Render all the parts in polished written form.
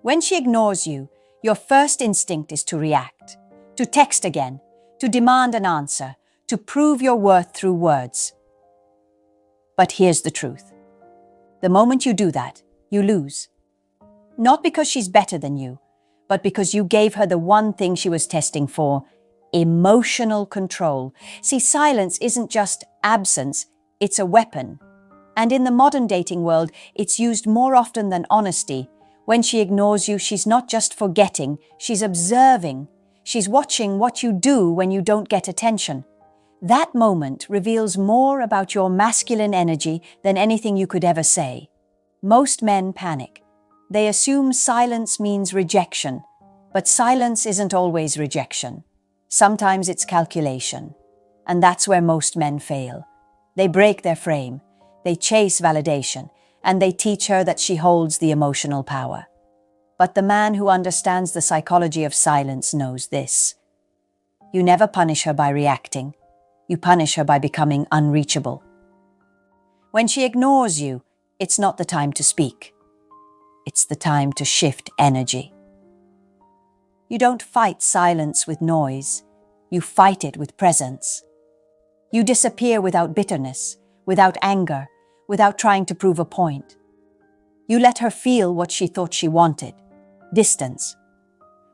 When she ignores you, your first instinct is to react, to text again, to demand an answer, to prove your worth through words. But here's the truth. The moment you do that, you lose. Not because she's better than you, but because you gave her the one thing she was testing for: emotional control. See, silence isn't just absence, it's a weapon. And in the modern dating world, it's used more often than honesty. When she ignores you, she's not just forgetting, she's observing. She's watching what you do when you don't get attention. That moment reveals more about your masculine energy than anything you could ever say. Most men panic. They assume silence means rejection, but silence isn't always rejection. Sometimes it's calculation. And that's where most men fail. They break their frame, they chase validation, and they teach her that she holds the emotional power. But the man who understands the psychology of silence knows this. You never punish her by reacting. You punish her by becoming unreachable. When she ignores you, it's not the time to speak. It's the time to shift energy. You don't fight silence with noise. You fight it with presence. You disappear without bitterness, without anger, without trying to prove a point. You let her feel what she thought she wanted: distance.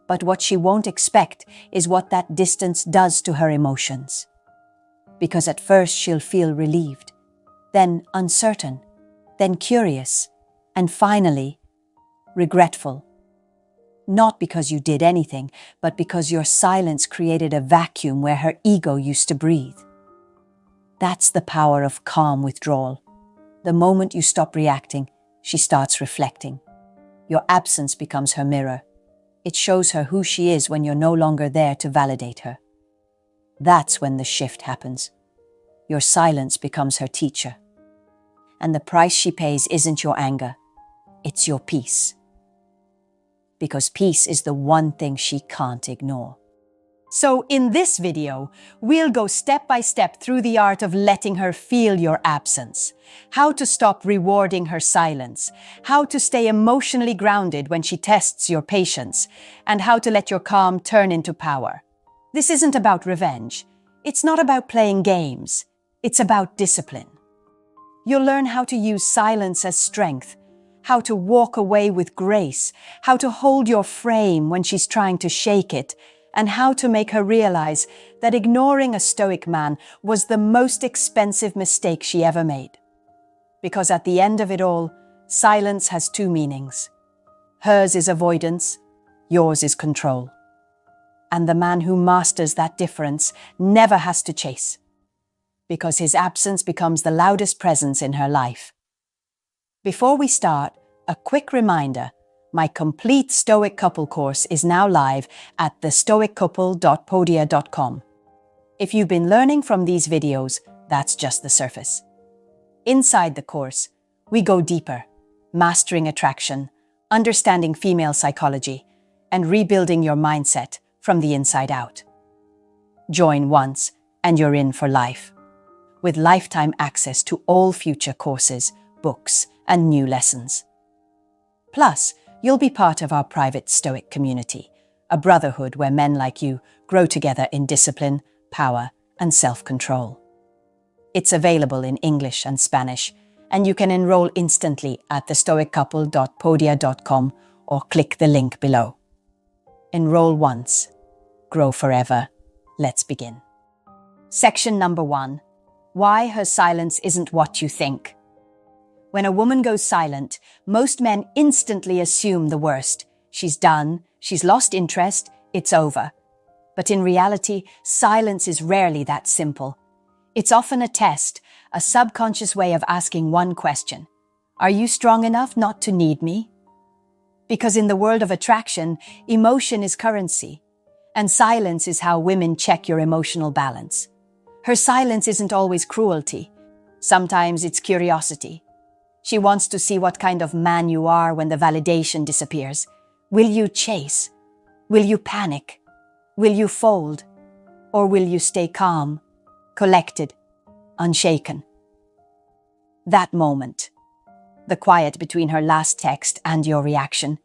But what she won't expect is what that distance does to her emotions. Because at first she'll feel relieved, then uncertain, then curious, and finally, regretful. Not because you did anything, but because your silence created a vacuum where her ego used to breathe. That's the power of calm withdrawal. The moment you stop reacting, she starts reflecting. Your absence becomes her mirror. It shows her who she is when you're no longer there to validate her. That's when the shift happens. Your silence becomes her teacher. And the price she pays isn't your anger, it's your peace. Because peace is the one thing she can't ignore. So in this video, we'll go step by step through the art of letting her feel your absence, how to stop rewarding her silence, how to stay emotionally grounded when she tests your patience, and how to let your calm turn into power. This isn't about revenge. It's not about playing games. It's about discipline. You'll learn how to use silence as strength, how to walk away with grace, how to hold your frame when she's trying to shake it, and how to make her realize that ignoring a Stoic man was the most expensive mistake she ever made. Because at the end of it all, silence has two meanings. Hers is avoidance, yours is control. And the man who masters that difference never has to chase, because his absence becomes the loudest presence in her life. Before we start, a quick reminder: my complete Stoic couple course is now live at thestoiccouple.podia.com. If you've been learning from these videos, that's just the surface. Inside the course, we go deeper, mastering attraction, understanding female psychology, and rebuilding your mindset from the inside out. Join once, and you're in for life, with lifetime access to all future courses, books, and new lessons. Plus, you'll be part of our private Stoic community, a brotherhood where men like you grow together in discipline, power, and self-control. It's available in English and Spanish, and you can enroll instantly at thestoiccouple.podia.com or click the link below. Enroll once, grow forever. Let's begin. Section number 1. Why her silence isn't what you think. When a woman goes silent, most men instantly assume the worst. She's done, she's lost interest, it's over. But in reality, silence is rarely that simple. It's often a test, a subconscious way of asking one question: are you strong enough not to need me? Because in the world of attraction, emotion is currency, and silence is how women check your emotional balance. Her silence isn't always cruelty. Sometimes it's curiosity. She wants to see what kind of man you are when the validation disappears. Will you chase? Will you panic? Will you fold? Or will you stay calm, collected, unshaken? That moment, the quiet between her last text and your reaction,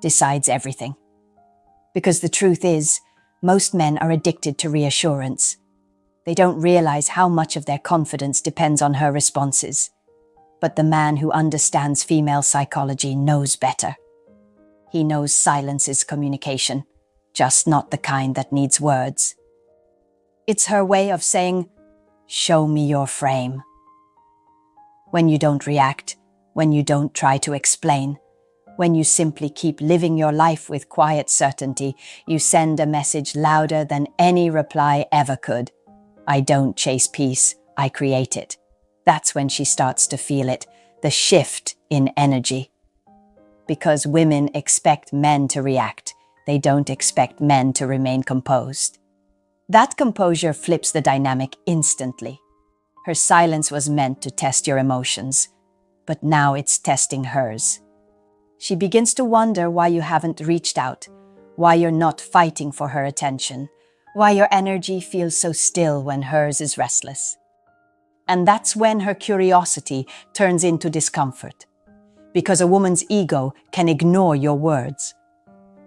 decides everything. Because the truth is, most men are addicted to reassurance. They don't realize how much of their confidence depends on her responses. But the man who understands female psychology knows better. He knows silence is communication, just not the kind that needs words. It's her way of saying, "Show me your frame." When you don't react, when you don't try to explain, when you simply keep living your life with quiet certainty, you send a message louder than any reply ever could. I don't chase peace, I create it. That's when she starts to feel it, the shift in energy. Because women expect men to react, they don't expect men to remain composed. That composure flips the dynamic instantly. Her silence was meant to test your emotions, but now it's testing hers. She begins to wonder why you haven't reached out, why you're not fighting for her attention, why your energy feels so still when hers is restless. And that's when her curiosity turns into discomfort. Because a woman's ego can ignore your words,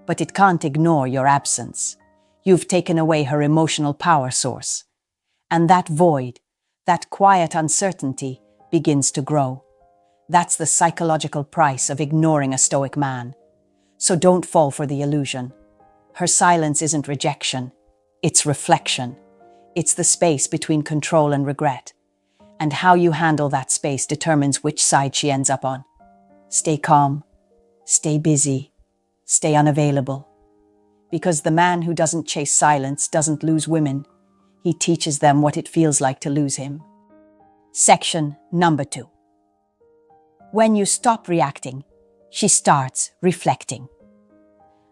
but it can't ignore your absence. You've taken away her emotional power source. And that void, that quiet uncertainty, begins to grow. That's the psychological price of ignoring a Stoic man. So don't fall for the illusion. Her silence isn't rejection, it's reflection. It's the space between control and regret. And how you handle that space determines which side she ends up on. Stay calm, stay busy, stay unavailable. Because the man who doesn't chase silence doesn't lose women. He teaches them what it feels like to lose him. Section number 2. When you stop reacting, she starts reflecting.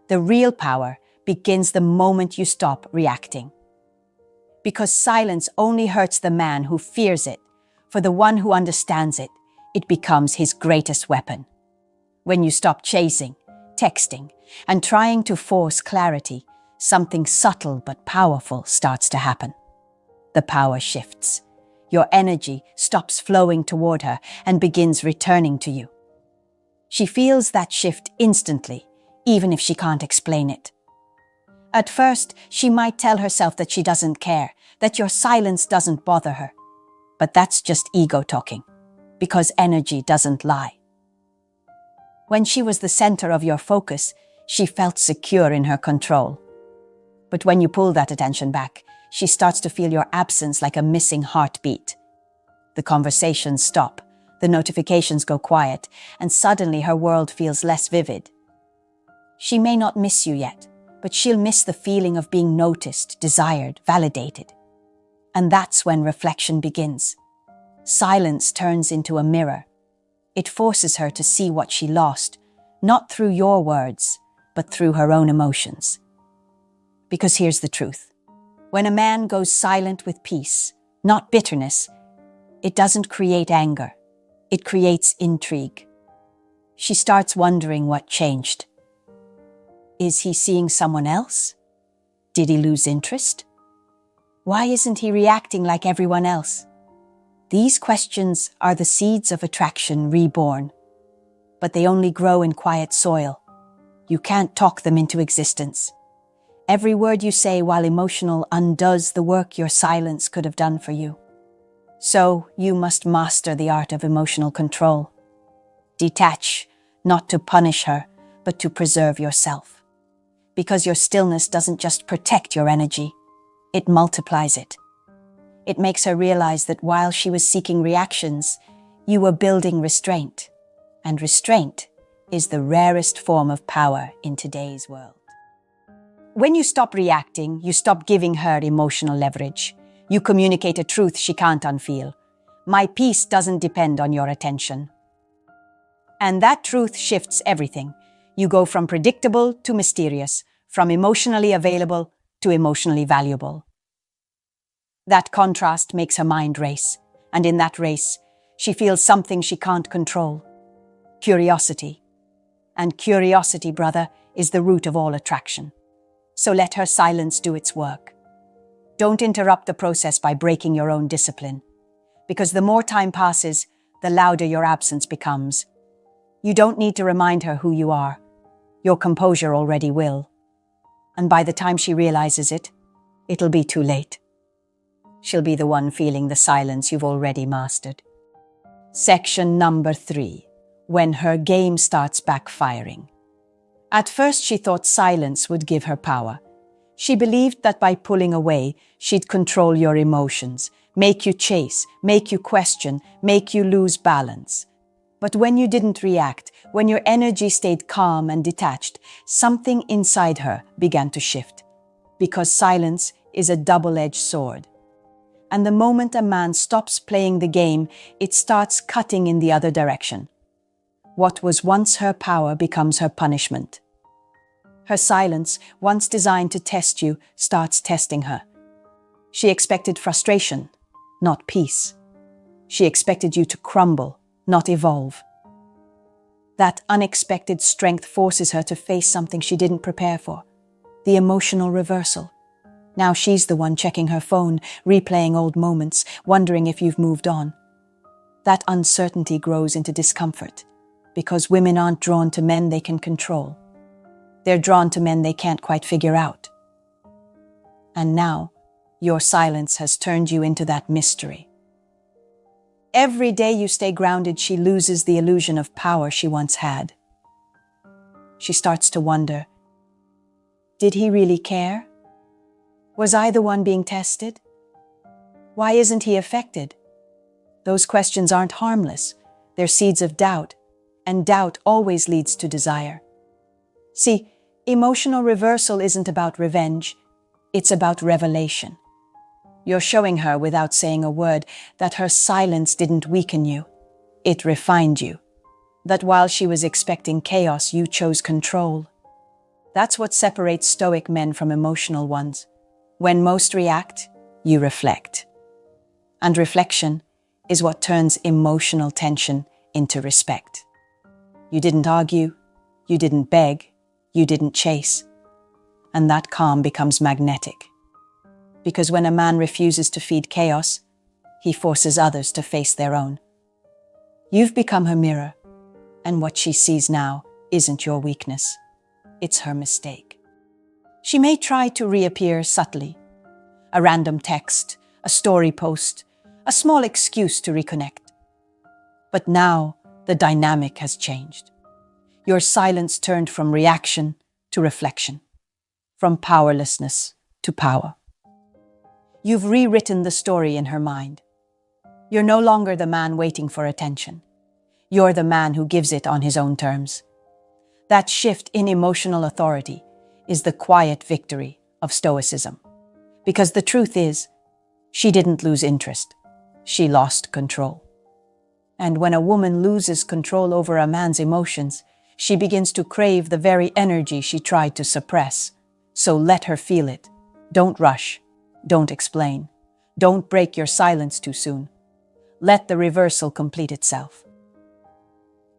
The real power begins the moment you stop reacting. Because silence only hurts the man who fears it. For the one who understands it, it becomes his greatest weapon. When you stop chasing, texting, and trying to force clarity, something subtle but powerful starts to happen. The power shifts. Your energy stops flowing toward her and begins returning to you. She feels that shift instantly, even if she can't explain it. At first, she might tell herself that she doesn't care, that your silence doesn't bother her. But that's just ego talking, because energy doesn't lie. When she was the center of your focus, she felt secure in her control. But when you pull that attention back, she starts to feel your absence like a missing heartbeat. The conversations stop, the notifications go quiet, and suddenly her world feels less vivid. She may not miss you yet, but she'll miss the feeling of being noticed, desired, validated. And that's when reflection begins. Silence turns into a mirror. It forces her to see what she lost, not through your words, but through her own emotions. Because here's the truth. When a man goes silent with peace, not bitterness, it doesn't create anger. It creates intrigue. She starts wondering what changed. Is he seeing someone else? Did he lose interest? Why isn't he reacting like everyone else? These questions are the seeds of attraction reborn, but they only grow in quiet soil. You can't talk them into existence. Every word you say while emotional undoes the work your silence could have done for you. So you must master the art of emotional control. Detach, not to punish her, but to preserve yourself. Because your stillness doesn't just protect your energy, it multiplies it. It makes her realize that while she was seeking reactions, you were building restraint. And restraint is the rarest form of power in today's world. When you stop reacting, you stop giving her emotional leverage. You communicate a truth she can't unfeel. My peace doesn't depend on your attention. And that truth shifts everything. You go from predictable to mysterious, from emotionally available to emotionally valuable. That contrast makes her mind race, and in that race, she feels something she can't control. Curiosity. And curiosity, brother, is the root of all attraction. So let her silence do its work. Don't interrupt the process by breaking your own discipline, because the more time passes, the louder your absence becomes. You don't need to remind her who you are. your composure already will. And by the time she realizes it, it'll be too late. She'll be the one feeling the silence you've already mastered. Section number 3. When her game starts backfiring. At first she thought silence would give her power. She believed that by pulling away, she'd control your emotions, make you chase, make you question, make you lose balance. But when you didn't react, when your energy stayed calm and detached, something inside her began to shift. Because silence is a double-edged sword. And the moment a man stops playing the game, it starts cutting in the other direction. What was once her power becomes her punishment. Her silence, once designed to test you, starts testing her. She expected frustration, not peace. She expected you to crumble, not evolve. That unexpected strength forces her to face something she didn't prepare for, the emotional reversal. Now she's the one checking her phone, replaying old moments, wondering if you've moved on. That uncertainty grows into discomfort, because women aren't drawn to men they can control. They're drawn to men they can't quite figure out. And now, your silence has turned you into that mystery. Every day you stay grounded, she loses the illusion of power she once had. She starts to wonder, did he really care? Was I the one being tested? Why isn't he affected? Those questions aren't harmless. They're seeds of doubt, and doubt always leads to desire. See, emotional reversal isn't about revenge. It's about revelation. You're showing her, without saying a word, that her silence didn't weaken you. It refined you. That while she was expecting chaos, you chose control. That's what separates Stoic men from emotional ones. When most react, you reflect. And reflection is what turns emotional tension into respect. You didn't argue, you didn't beg, you didn't chase. And that calm becomes magnetic. Because when a man refuses to feed chaos, he forces others to face their own. You've become her mirror, and what she sees now isn't your weakness. It's her mistake. She may try to reappear subtly. A random text, a story post, a small excuse to reconnect. But now the dynamic has changed. Your silence turned from reaction to reflection, from powerlessness to power. You've rewritten the story in her mind. You're no longer the man waiting for attention. You're the man who gives it on his own terms. That shift in emotional authority is the quiet victory of Stoicism. Because the truth is, she didn't lose interest. She lost control. And when a woman loses control over a man's emotions, she begins to crave the very energy she tried to suppress. So let her feel it. Don't rush. Don't explain. Don't break your silence too soon. Let the reversal complete itself.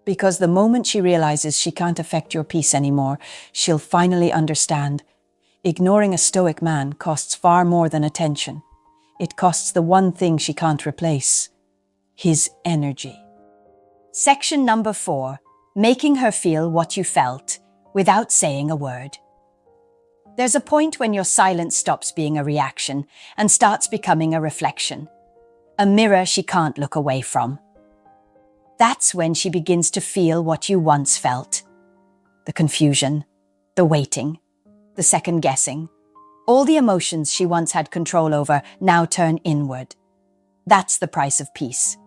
Because the moment she realizes she can't affect your peace anymore, she'll finally understand. Ignoring a Stoic man costs far more than attention. It costs the one thing she can't replace: his energy. Section number 4. Making her feel what you felt without saying a word. There's a point when your silence stops being a reaction and starts becoming a reflection. A mirror she can't look away from. That's when she begins to feel what you once felt. The confusion, the waiting, the second guessing. All the emotions she once had control over now turn inward. That's the price of peace.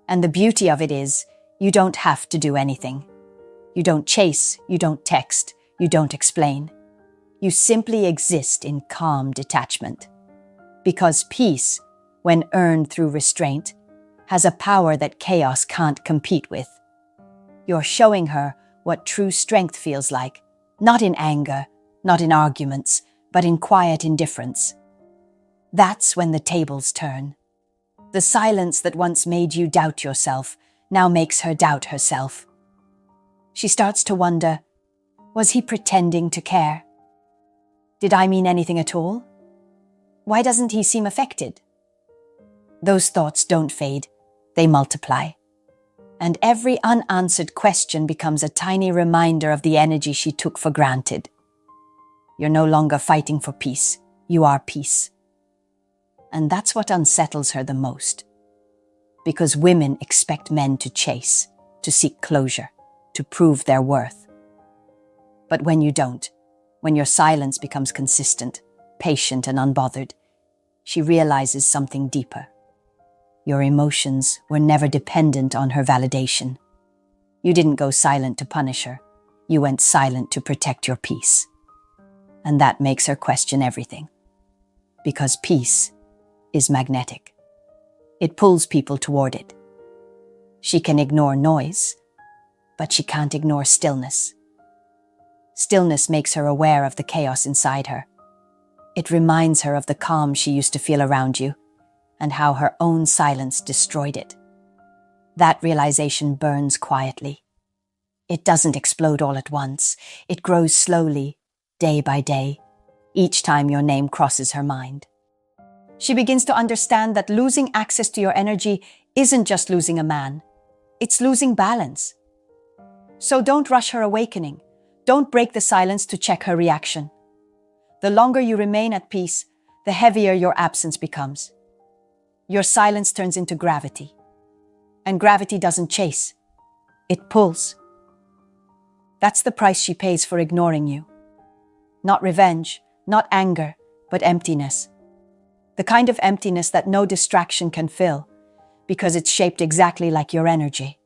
And the beauty of it is, you don't have to do anything. You don't chase, you don't text, you don't explain. You simply exist in calm detachment. Because peace, when earned through restraint, has a power that chaos can't compete with. You're showing her what true strength feels like, not in anger, not in arguments, but in quiet indifference. That's when the tables turn. The silence that once made you doubt yourself now makes her doubt herself. She starts to wonder, was he pretending to care? Did I mean anything at all? Why doesn't he seem affected? Those thoughts don't fade, they multiply. And every unanswered question becomes a tiny reminder of the energy she took for granted. You're no longer fighting for peace. You are peace. And that's what unsettles her the most. Because women expect men to chase, to seek closure, to prove their worth. But when you don't, when your silence becomes consistent, patient and unbothered, she realizes something deeper. Your emotions were never dependent on her validation. You didn't go silent to punish her. You went silent to protect your peace. And that makes her question everything. Because peace is magnetic. It pulls people toward it. She can ignore noise, but she can't ignore stillness. Stillness makes her aware of the chaos inside her. It reminds her of the calm she used to feel around you, and how her own silence destroyed it. That realization burns quietly. It doesn't explode all at once. It grows slowly, day by day, each time your name crosses her mind. She begins to understand that losing access to your energy isn't just losing a man. It's losing balance. So don't rush her awakening. Don't break the silence to check her reaction. The longer you remain at peace, the heavier your absence becomes. Your silence turns into gravity. And gravity doesn't chase. It pulls. That's the price she pays for ignoring you. Not revenge, not anger, but emptiness. The kind of emptiness that no distraction can fill, because it's shaped exactly like your energy.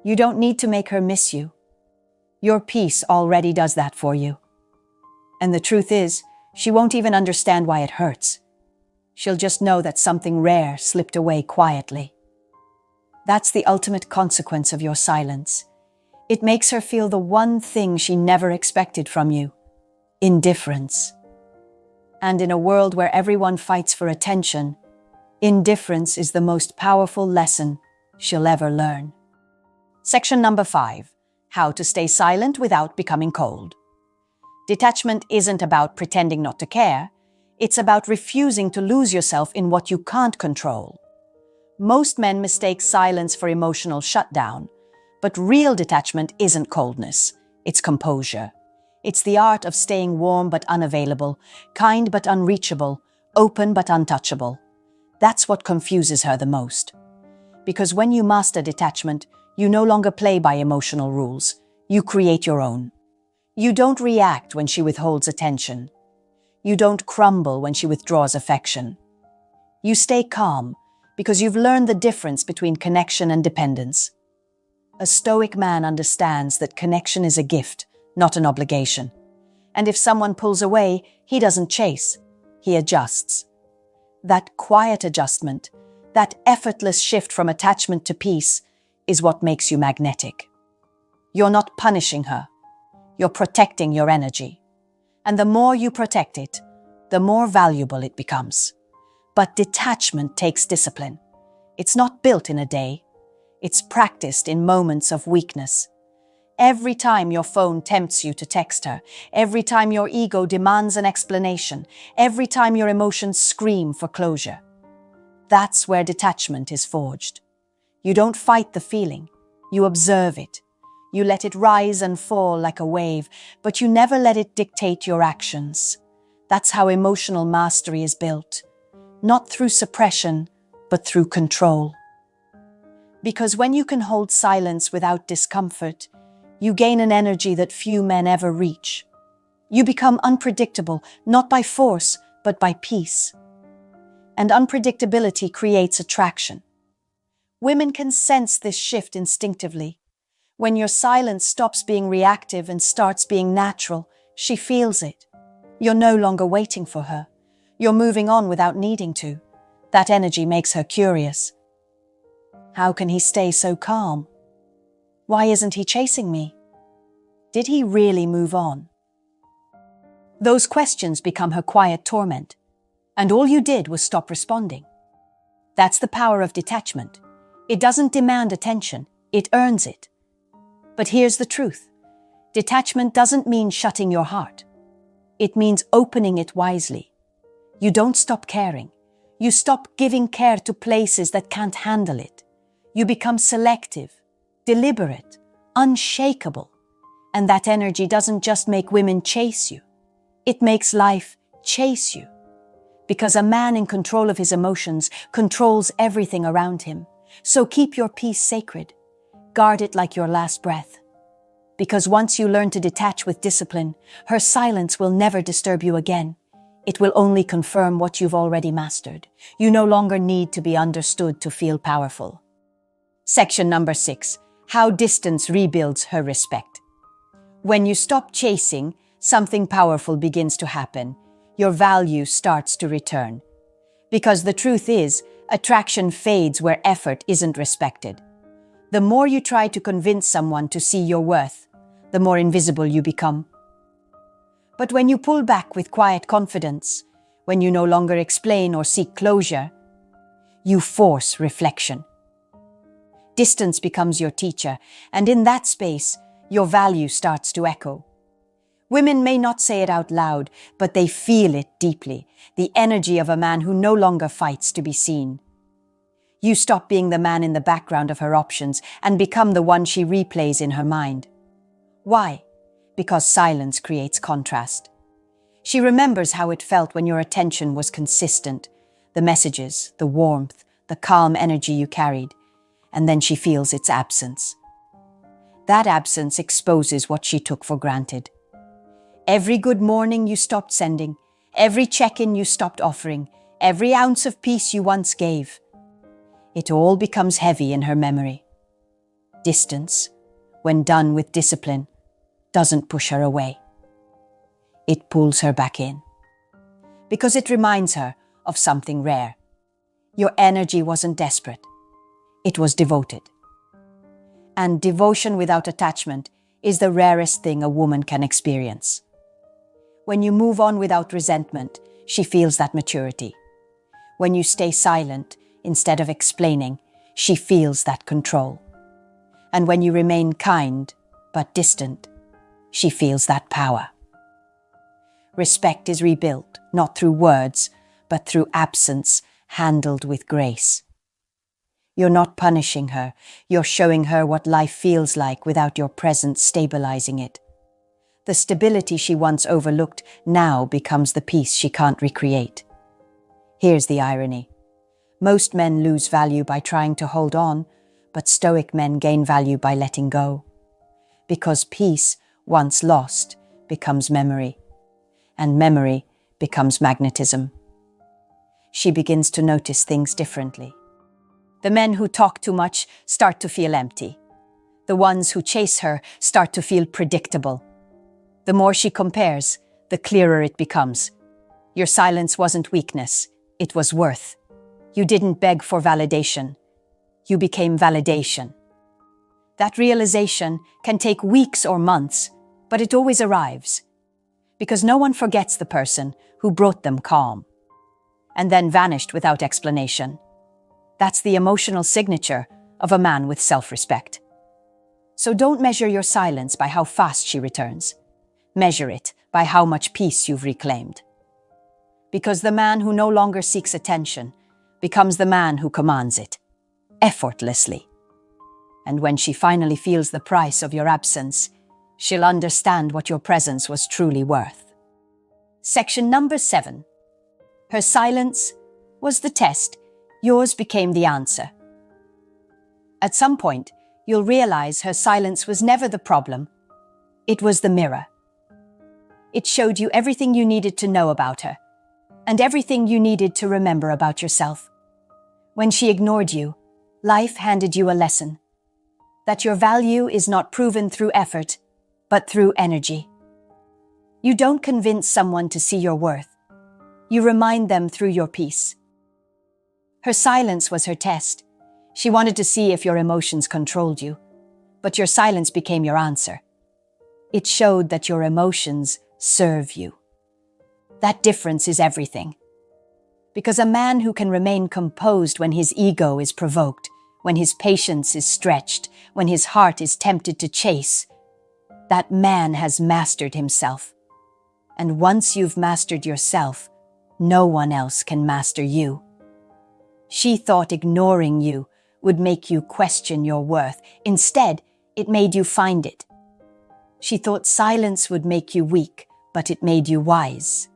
You don't need to make her miss you. Your peace already does that for you. And the truth is, she won't even understand why it hurts. She'll just know that something rare slipped away quietly. That's the ultimate consequence of your silence. It makes her feel the one thing she never expected from you: indifference. And in a world where everyone fights for attention, indifference is the most powerful lesson she'll ever learn. Section number 5. How to stay silent without becoming cold. Detachment isn't about pretending not to care. It's about refusing to lose yourself in what you can't control. Most men mistake silence for emotional shutdown, but real detachment isn't coldness, it's composure. It's the art of staying warm but unavailable, kind but unreachable, open but untouchable. That's what confuses her the most. Because when you master detachment, you no longer play by emotional rules. You create your own. You don't react when she withholds attention. You don't crumble when she withdraws affection. You stay calm because you've learned the difference between connection and dependence. A Stoic man understands that connection is a gift, not an obligation. And if someone pulls away, he doesn't chase, he adjusts. That quiet adjustment, that effortless shift from attachment to peace, is what makes you magnetic. You're not punishing her. You're protecting your energy. And the more you protect it, the more valuable it becomes. But detachment takes discipline. It's not built in a day. It's practiced in moments of weakness. Every time your phone tempts you to text her, every time your ego demands an explanation, every time your emotions scream for closure. That's where detachment is forged. You don't fight the feeling, you observe it. You let it rise and fall like a wave, but you never let it dictate your actions. That's how emotional mastery is built. Not through suppression, but through control. Because when you can hold silence without discomfort, you gain an energy that few men ever reach. You become unpredictable, not by force, but by peace. And unpredictability creates attraction. Women can sense this shift instinctively. When your silence stops being reactive and starts being natural, she feels it. You're no longer waiting for her. You're moving on without needing to. That energy makes her curious. How can he stay so calm? Why isn't he chasing me? Did he really move on? Those questions become her quiet torment, and all you did was stop responding. That's the power of detachment. It doesn't demand attention, it earns it. But here's the truth. Detachment doesn't mean shutting your heart. It means opening it wisely. You don't stop caring. You stop giving care to places that can't handle it. You become selective, deliberate, unshakable. And that energy doesn't just make women chase you. It makes life chase you. Because a man in control of his emotions controls everything around him. So keep your peace sacred. Guard it like your last breath. Because once you learn to detach with discipline, her silence will never disturb you again. It will only confirm what you've already mastered. You no longer need to be understood to feel powerful. Section number 6. How distance rebuilds her respect. When you stop chasing, something powerful begins to happen. Your value starts to return. Because the truth is, attraction fades where effort isn't respected. The more you try to convince someone to see your worth, the more invisible you become. But when you pull back with quiet confidence, when you no longer explain or seek closure, you force reflection. Distance becomes your teacher, and in that space, your value starts to echo. Women may not say it out loud, but they feel it deeply, the energy of a man who no longer fights to be seen. You stop being the man in the background of her options and become the one she replays in her mind. Why? Because silence creates contrast. She remembers how it felt when your attention was consistent, the messages, the warmth, the calm energy you carried, and then she feels its absence. That absence exposes what she took for granted. Every good morning you stopped sending, every check-in you stopped offering, every ounce of peace you once gave. It all becomes heavy in her memory. Distance, when done with discipline, doesn't push her away. It pulls her back in. Because it reminds her of something rare. Your energy wasn't desperate. It was devoted. And devotion without attachment is the rarest thing a woman can experience. When you move on without resentment, she feels that maturity. When you stay silent, instead of explaining, she feels that control. And when you remain kind, but distant, she feels that power. Respect is rebuilt, not through words, but through absence handled with grace. You're not punishing her, you're showing her what life feels like without your presence stabilizing it. The stability she once overlooked now becomes the peace she can't recreate. Here's the irony. Most men lose value by trying to hold on, but Stoic men gain value by letting go. Because peace, once lost, becomes memory, and memory becomes magnetism. She begins to notice things differently. The men who talk too much start to feel empty. The ones who chase her start to feel predictable. The more she compares, the clearer it becomes. Your silence wasn't weakness, it was worth. You didn't beg for validation. You became validation. That realization can take weeks or months, but it always arrives. Because no one forgets the person who brought them calm, and then vanished without explanation. That's the emotional signature of a man with self-respect. So don't measure your silence by how fast she returns. Measure it by how much peace you've reclaimed. Because the man who no longer seeks attention becomes the man who commands it, effortlessly. And when she finally feels the price of your absence, she'll understand what your presence was truly worth. Section number 7. Her silence was the test, yours became the answer. At some point, you'll realize her silence was never the problem. It was the mirror. It showed you everything you needed to know about her, and everything you needed to remember about yourself. When she ignored you, life handed you a lesson. That your value is not proven through effort, but through energy. You don't convince someone to see your worth. You remind them through your peace. Her silence was her test. She wanted to see if your emotions controlled you, but your silence became your answer. It showed that your emotions serve you. That difference is everything. Because a man who can remain composed when his ego is provoked, when his patience is stretched, when his heart is tempted to chase, that man has mastered himself. And once you've mastered yourself, no one else can master you. She thought ignoring you would make you question your worth. Instead, it made you find it. She thought silence would make you weak, but it made you wise.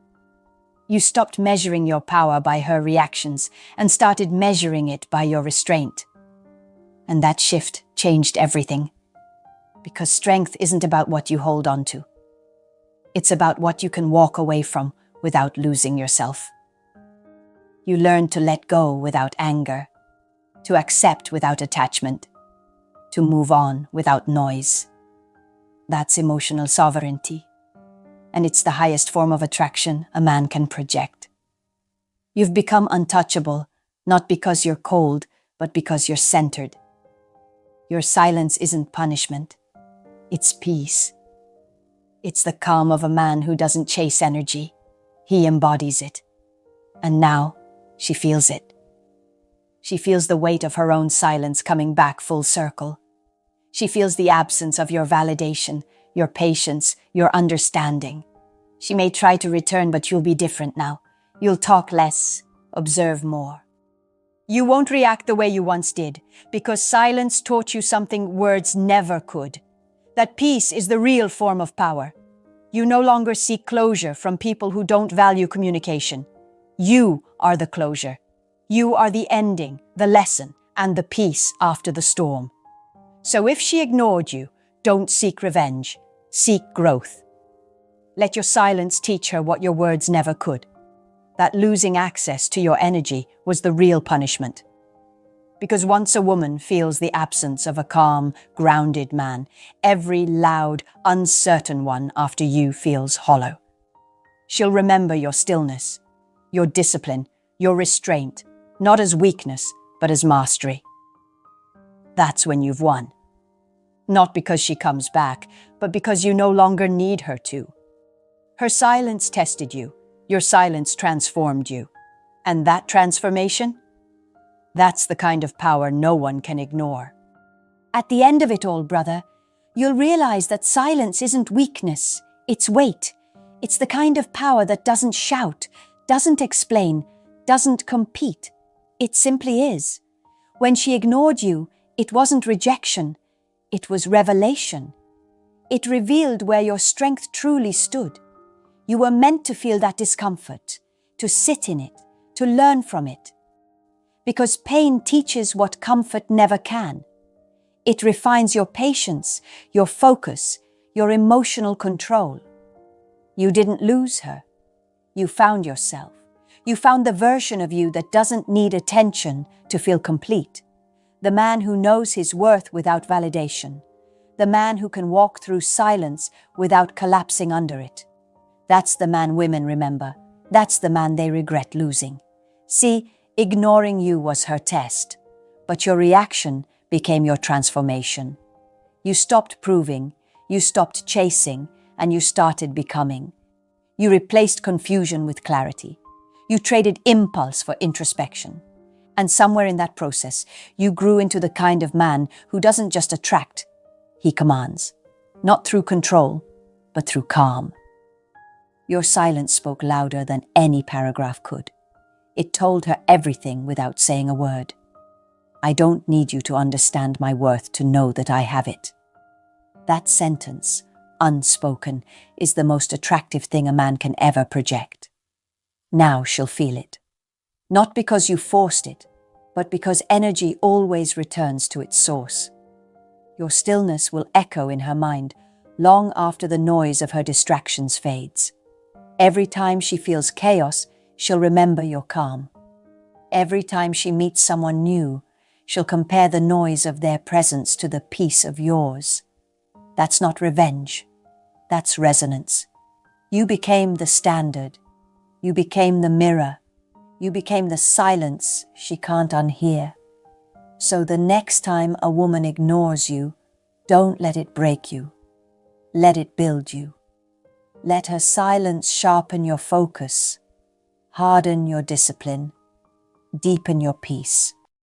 You stopped measuring your power by her reactions and started measuring it by your restraint. And that shift changed everything. Because strength isn't about what you hold on to. It's about what you can walk away from without losing yourself. You learn to let go without anger, to accept without attachment, to move on without noise. That's emotional sovereignty. And it's the highest form of attraction a man can project. You've become untouchable, not because you're cold, but because you're centered. Your silence isn't punishment. It's peace. It's the calm of a man who doesn't chase energy. He embodies it. And now, she feels it. She feels the weight of her own silence coming back full circle. She feels the absence of your validation, your patience, your understanding. She may try to return, but you'll be different now. You'll talk less, observe more. You won't react the way you once did, because silence taught you something words never could. That peace is the real form of power. You no longer seek closure from people who don't value communication. You are the closure. You are the ending, the lesson, and the peace after the storm. So if she ignored you, don't seek revenge. Seek growth. Let your silence teach her what your words never could. That losing access to your energy was the real punishment. Because once a woman feels the absence of a calm, grounded man, every loud, uncertain one after you feels hollow. She'll remember your stillness, your discipline, your restraint, not as weakness, but as mastery. That's when you've won. Not because she comes back, but because you no longer need her to. Her silence tested you. Your silence transformed you. And that transformation? That's the kind of power no one can ignore. At the end of it all, brother, you'll realize that silence isn't weakness, it's weight. It's the kind of power that doesn't shout, doesn't explain, doesn't compete. It simply is. When she ignored you, it wasn't rejection, it was revelation. It revealed where your strength truly stood. You were meant to feel that discomfort, to sit in it, to learn from it. Because pain teaches what comfort never can. It refines your patience, your focus, your emotional control. You didn't lose her. You found yourself. You found the version of you that doesn't need attention to feel complete. The man who knows his worth without validation. The man who can walk through silence without collapsing under it. That's the man women remember. That's the man they regret losing. See, ignoring you was her test, but your reaction became your transformation. You stopped proving, you stopped chasing, and you started becoming. You replaced confusion with clarity. You traded impulse for introspection. And somewhere in that process, you grew into the kind of man who doesn't just attract, he commands. Not through control, but through calm. Your silence spoke louder than any paragraph could. It told her everything without saying a word. I don't need you to understand my worth to know that I have it. That sentence, unspoken, is the most attractive thing a man can ever project. Now she'll feel it. Not because you forced it, but because energy always returns to its source. Your stillness will echo in her mind long after the noise of her distractions fades. Every time she feels chaos, she'll remember your calm. Every time she meets someone new, she'll compare the noise of their presence to the peace of yours. That's not revenge. That's resonance. You became the standard. You became the mirror. You became the silence she can't unhear. So the next time a woman ignores you, don't let it break you. Let it build you. Let her silence sharpen your focus, harden your discipline, deepen your peace.